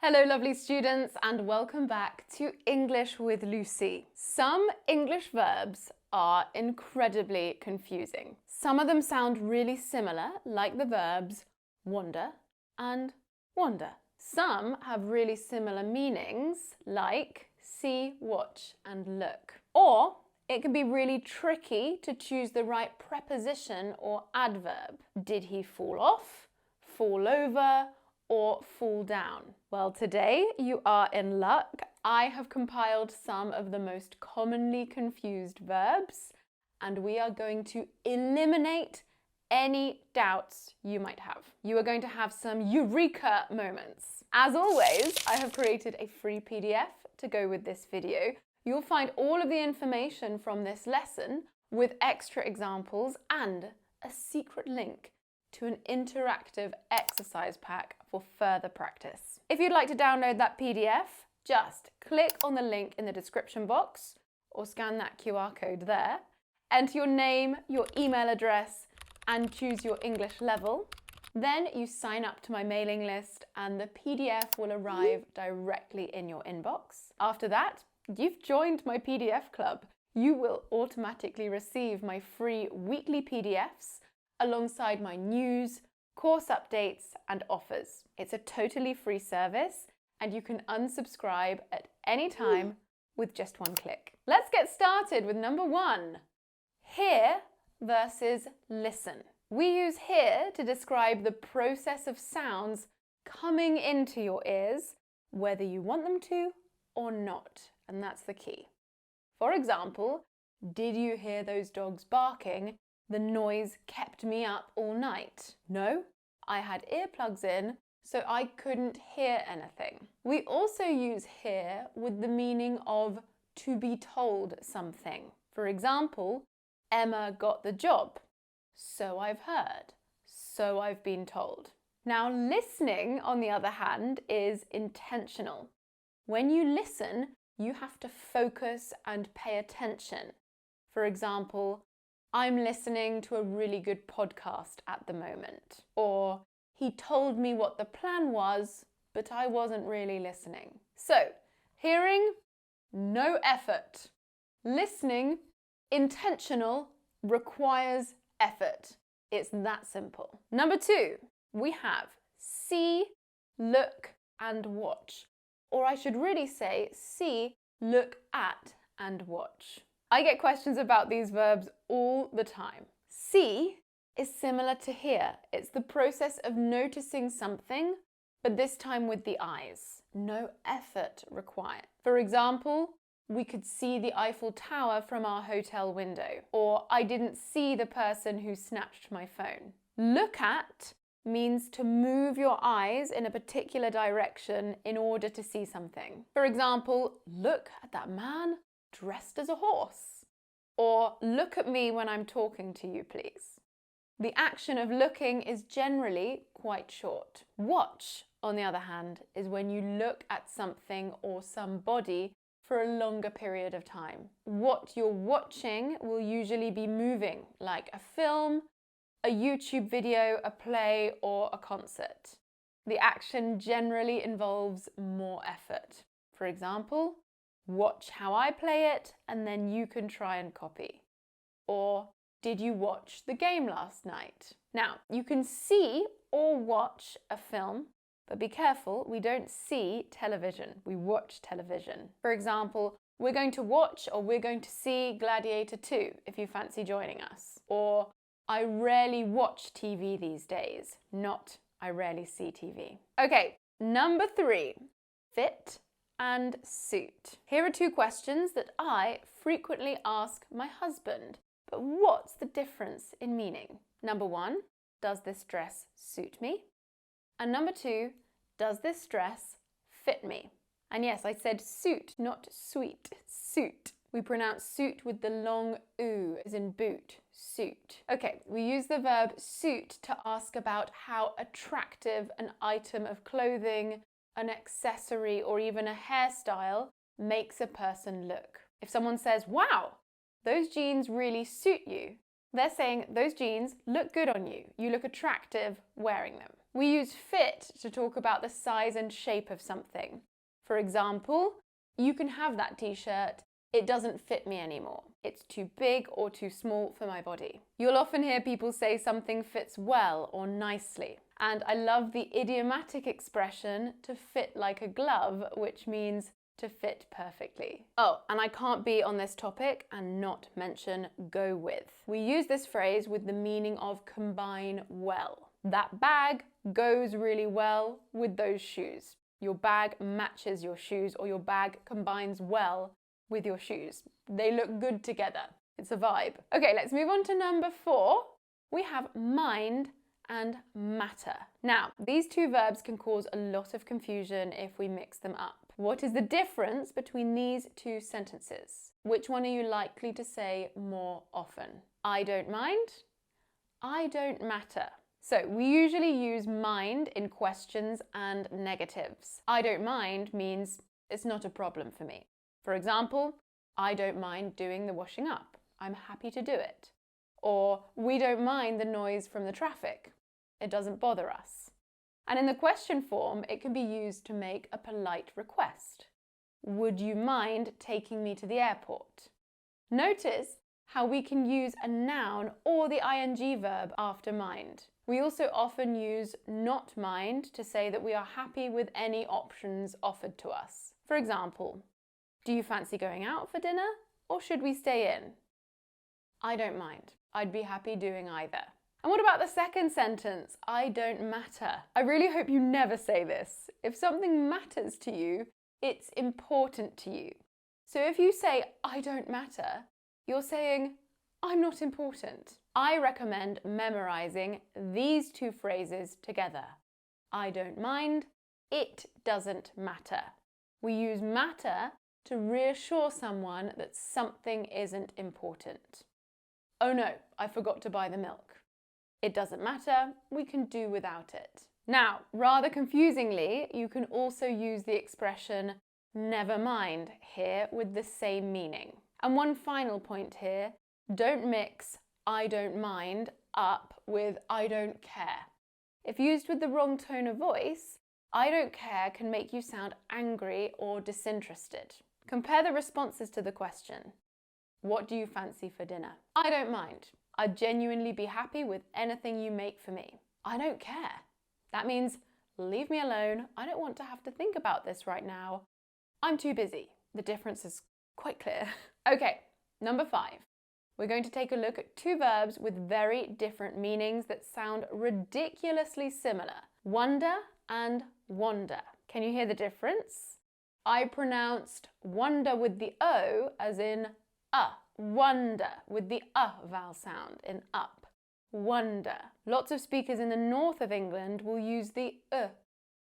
Hello lovely students and welcome back to English with Lucy. Some English verbs are incredibly confusing. Some of them sound really similar, like the verbs wander and wonder. Some have really similar meanings, like see, watch and look. Or it can be really tricky to choose the right preposition or adverb. Did he fall off, fall over, or fall down? Well, today you are in luck. I have compiled some of the most commonly confused verbs, and we are going to eliminate any doubts you might have. You are going to have some eureka moments. As always, I have created a free PDF to go with this video. You'll find all of the information from this lesson with extra examples and a secret link to an interactive exercise pack for further practice. If you'd like to download that PDF, just click on the link in the description box or scan that QR code there, enter your name, your email address, and choose your English level. Then you sign up to my mailing list and the PDF will arrive directly in your inbox. After that, you've joined my PDF club. You will automatically receive my free weekly PDFs alongside my news, course updates and offers. It's a totally free service and you can unsubscribe at any time with just one click. Let's get started with number 1. Hear versus listen. We use hear to describe the process of sounds coming into your ears, whether you want them to or not, and that's the key. For example, did you hear those dogs barking? The noise kept me up all night. No, I had earplugs in, so I couldn't hear anything. We also use hear with the meaning of to be told something. For example, Emma got the job. So I've heard. So I've been told. Now, listening, on the other hand, is intentional. When you listen, you have to focus and pay attention. For example, I'm listening to a really good podcast at the moment. Or, he told me what the plan was, but I wasn't really listening. So, hearing, no effort. Listening, intentional, requires effort. It's that simple. Number 2, we have see, look, and watch. Or I should really say see, look at, and watch. I get questions about these verbs all the time. See is similar to hear. It's the process of noticing something, but this time with the eyes. No effort required. For example, we could see the Eiffel Tower from our hotel window, or I didn't see the person who snatched my phone. Look at means to move your eyes in a particular direction in order to see something. For example, look at that man dressed as a horse. Or look at me when I'm talking to you, please. The action of looking is generally quite short. Watch, on the other hand, is when you look at something or somebody for a longer period of time. What you're watching will usually be moving, like a film, a YouTube video, a play, or a concert. The action generally involves more effort. For example, watch how I play it and then you can try and copy. Or, did you watch the game last night? Now, you can see or watch a film, but be careful, we don't see television, we watch television. For example, we're going to watch or we're going to see Gladiator 2 if you fancy joining us. Or, I rarely watch TV these days, not I rarely see TV. Okay, number 3, fit and suit. Here are 2 questions that I frequently ask my husband, but what's the difference in meaning? Number 1, does this dress suit me? And number 2, does this dress fit me? And yes, I said suit, not sweet, suit. We pronounce suit with the long oo, as in boot, suit. Okay, we use the verb suit to ask about how attractive an item of clothing, an accessory, or even a hairstyle makes a person look. If someone says, wow, those jeans really suit you, they're saying those jeans look good on you. You look attractive wearing them. We use fit to talk about the size and shape of something. For example, you can have that t-shirt. It doesn't fit me anymore. It's too big or too small for my body. You'll often hear people say something fits well or nicely. And I love the idiomatic expression to fit like a glove, which means to fit perfectly. Oh, and I can't be on this topic and not mention go with. We use this phrase with the meaning of combine well. That bag goes really well with those shoes. Your bag matches your shoes, or your bag combines well with your shoes. They look good together. It's a vibe. Okay, let's move on to number 4. We have mind and matter. Now, these two verbs can cause a lot of confusion if we mix them up. What is the difference between these two sentences? Which one are you likely to say more often? I don't mind. I don't matter. So we usually use mind in questions and negatives. I don't mind means it's not a problem for me. For example, I don't mind doing the washing up. I'm happy to do it. Or we don't mind the noise from the traffic. It doesn't bother us. And in the question form, it can be used to make a polite request. Would you mind taking me to the airport? Notice how we can use a noun or the ing verb after mind. We also often use not mind to say that we are happy with any options offered to us. For example, do you fancy going out for dinner, or should we stay in? I don't mind. I'd be happy doing either. And what about the second sentence? I don't matter. I really hope you never say this. If something matters to you, it's important to you. So if you say, I don't matter, you're saying, I'm not important. I recommend memorizing these two phrases together. I don't mind. It doesn't matter. We use matter to reassure someone that something isn't important. Oh no, I forgot to buy the milk. It doesn't matter, we can do without it. Now, rather confusingly, you can also use the expression never mind here with the same meaning. And one final point here, don't mix I don't mind up with I don't care. If used with the wrong tone of voice, I don't care can make you sound angry or disinterested. Compare the responses to the question. What do you fancy for dinner? I don't mind. I'd genuinely be happy with anything you make for me. I don't care. That means leave me alone. I don't want to have to think about this right now. I'm too busy. The difference is quite clear. Okay, number 5. We're going to take a look at two verbs with very different meanings that sound ridiculously similar. Wonder and wander. Can you hear the difference? I pronounced wonder with the O as in wonder with the vowel sound in up. Wonder. Lots of speakers in the north of England will use the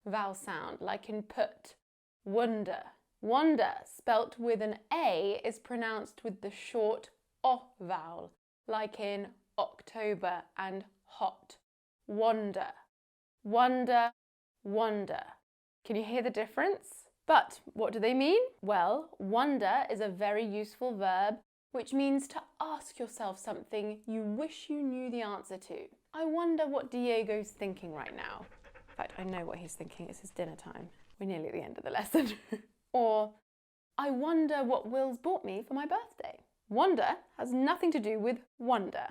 vowel sound, like in put. Wonder. Wonder, spelt with an A, is pronounced with the short O vowel, like in October and hot. Wonder. Wonder, wonder. Can you hear the difference? But what do they mean? Well, wonder is a very useful verb which means to ask yourself something you wish you knew the answer to. I wonder what Diego's thinking right now. In fact, I know what he's thinking. It's his dinner time. We're nearly at the end of the lesson. Or, I wonder what Will's bought me for my birthday. Wonder has nothing to do with wonder.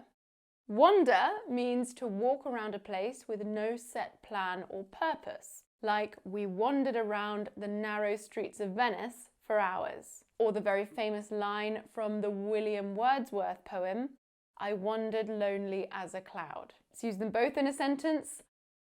Wander means to walk around a place with no set plan or purpose. Like, we wandered around the narrow streets of Venice for hours. Or the very famous line from the William Wordsworth poem, I wandered lonely as a cloud. Let's use them both in a sentence.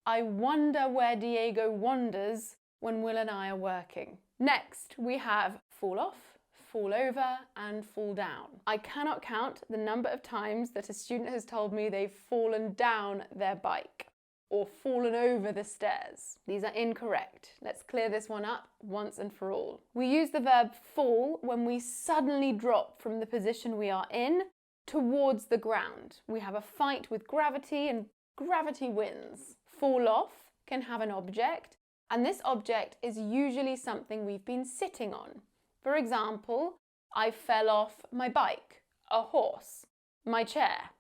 I wonder where Diego wanders when Will and I are working. Next, we have fall off, fall over, and fall down. I cannot count the number of times that a student has told me they've fallen down their bike or fallen over the stairs. These are incorrect. Let's clear this one up once and for all. We use the verb fall when we suddenly drop from the position we are in towards the ground. We have a fight with gravity and gravity wins. Fall off can have an object, and this object is usually something we've been sitting on. For example, I fell off my bike, a horse, my chair,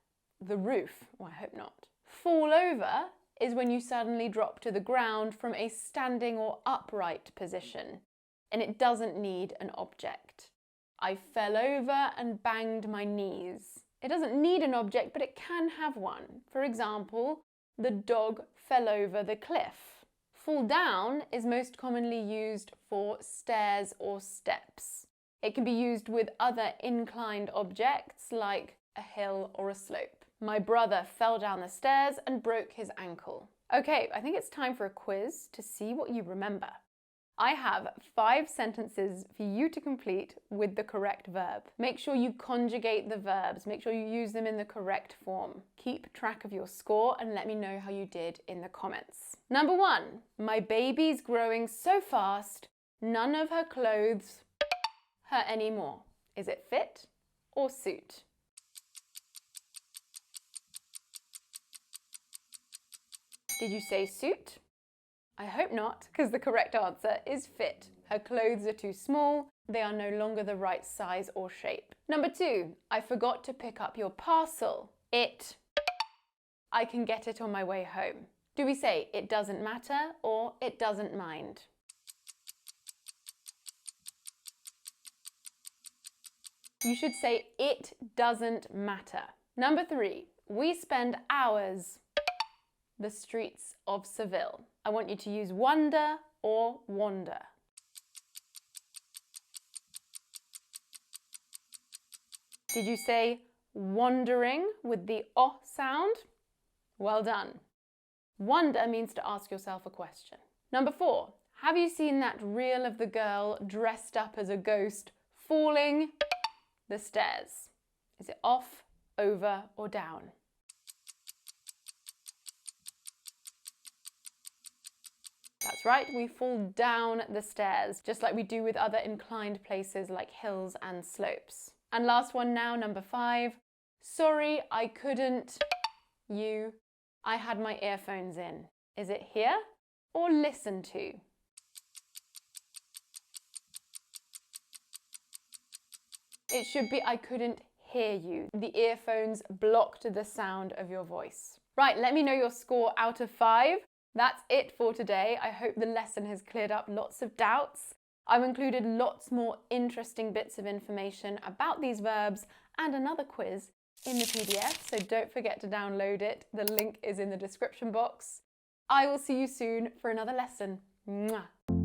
the roof. Well, I hope not. Fall over is when you suddenly drop to the ground from a standing or upright position, and it doesn't need an object. I fell over and banged my knees. It doesn't need an object, but it can have one. For example, the dog fell over the cliff. Fall down is most commonly used for stairs or steps. It can be used with other inclined objects like a hill or a slope. My brother fell down the stairs and broke his ankle. Okay, I think it's time for a quiz to see what you remember. I have 5 sentences for you to complete with the correct verb. Make sure you conjugate the verbs. Make sure you use them in the correct form. Keep track of your score and let me know how you did in the comments. Number 1, my baby's growing so fast, none of her clothes her anymore. Is it fit or suit? Did you say suit? I hope not, because the correct answer is fit. Her clothes are too small, they are no longer the right size or shape. Number 2, I forgot to pick up your parcel. I can get it on my way home. Do we say it doesn't matter or it doesn't mind? You should say it doesn't matter. Number 3, we spend hours the streets of Seville. I want you to use wonder or wander. Did you say wandering with the O sound? Well done. Wonder means to ask yourself a question. Number 4, have you seen that reel of the girl dressed up as a ghost falling the stairs? Is it off, over, or down? That's right, we fall down the stairs, just like we do with other inclined places like hills and slopes. And last one now, number 5. Sorry, I couldn't. I had my earphones in. Is it hear or listen to? It should be I couldn't hear you. The earphones blocked the sound of your voice. Right, let me know your score out of 5. That's it for today. I hope the lesson has cleared up lots of doubts. I've included lots more interesting bits of information about these verbs and another quiz in the PDF, so don't forget to download it. The link is in the description box. I will see you soon for another lesson. Mwah.